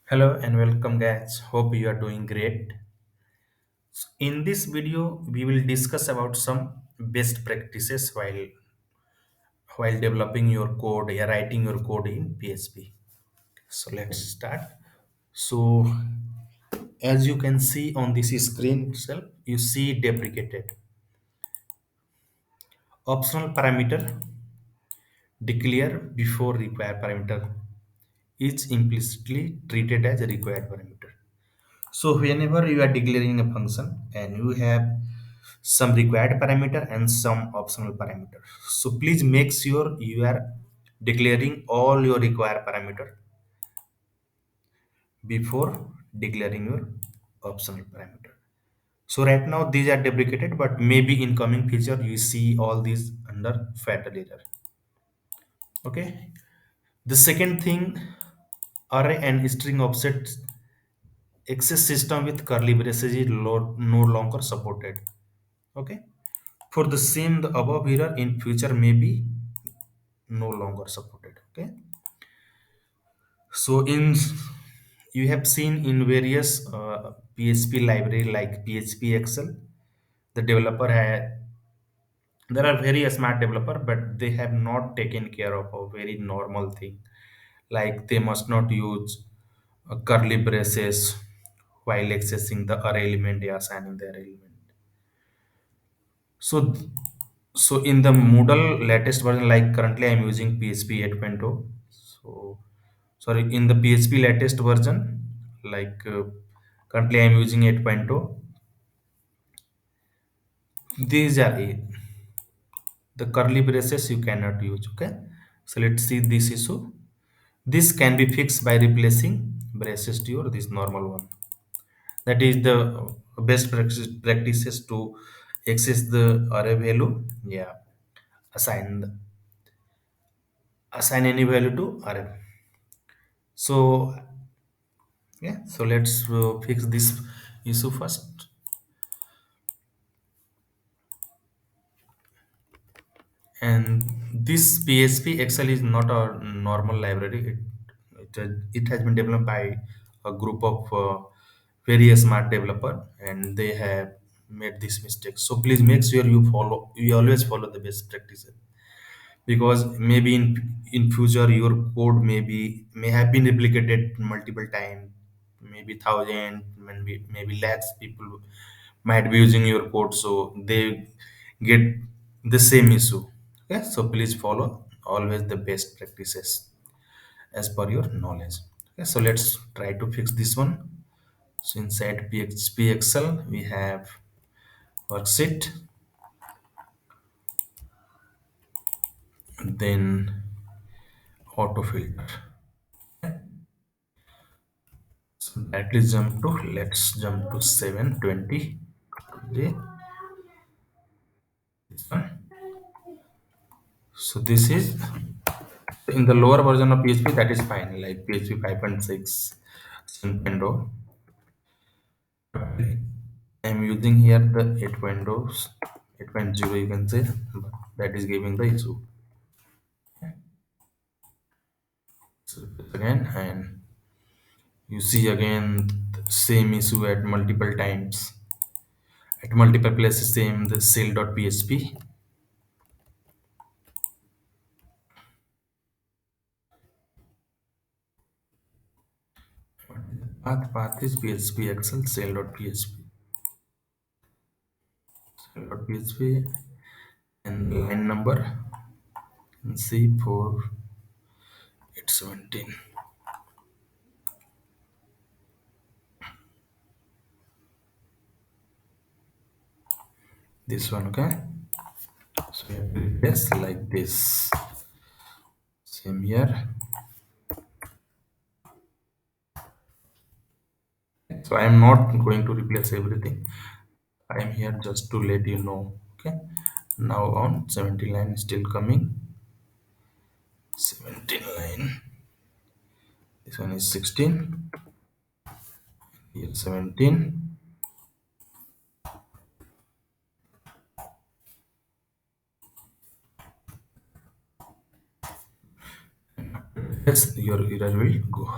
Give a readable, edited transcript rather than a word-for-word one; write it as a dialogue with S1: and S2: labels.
S1: Hello and welcome guys. Hope you are doing great. In this video, we will discuss about some best practices while developing your code, writing your code in PHP. So let's start. So as you can see on this screen itself, you see deprecated optional parameter declare before required parameter is implicitly treated as a required parameter. So whenever you are declaring a function and you have some required parameter and some optional parameter. So please make sure you are declaring all your required parameter before declaring your optional parameter. So right now these are deprecated, but maybe in coming future you see all these under fatal error. Okay. The second thing, array and string offset access system with curly braces is no longer supported. Okay. For the same, the above error in future may be no longer supported. Okay. So in you have seen in various PHP library like PHP Excel, the developer had there are very smart developer, but they have not taken care of a very normal thing like they must not use curly braces while accessing the array element, they are assigning the array element. So so in the Moodle latest version, like currently I'm using PHP 8.0. So sorry, in the PHP latest version, like currently I'm using 8.0. These are the curly braces you cannot use. Okay, so let's see this issue. This can be fixed by replacing braces to your this normal one. That is the best practices to access the array value. Yeah, assign assign any value to array. So yeah, so let's fix this issue first. And this PHP Excel is not a normal library. It has been developed by a group of very smart developer, and they have made this mistake. So please make sure you always follow the best practices, because maybe in future your code may have been replicated multiple times, maybe thousand, maybe lakhs people might be using your code, so they get the same issue. Okay, so please follow always the best practices as per your knowledge. Okay, so let's try to fix this one. So inside PHP Excel we have worksheet, then auto filter. So directly let's jump to 720. Okay, this one. So this is in the lower version of PHP, that is fine, like PHP 5.6, 7.0. I'm using here the 8.0, you can say, but that is giving the issue. So again, and you see again the same issue at multiple times, at multiple places, same the cell.php. Path is PHP Excel cell.php. Cell.php and line number and C4 817. This one, okay. So we have to replace like this. Same here. So I am not going to replace everything. I am here just to let you know. Okay. Now on 17 line still coming. 17 line. This one is 16. Here 17. Yes, your error will go.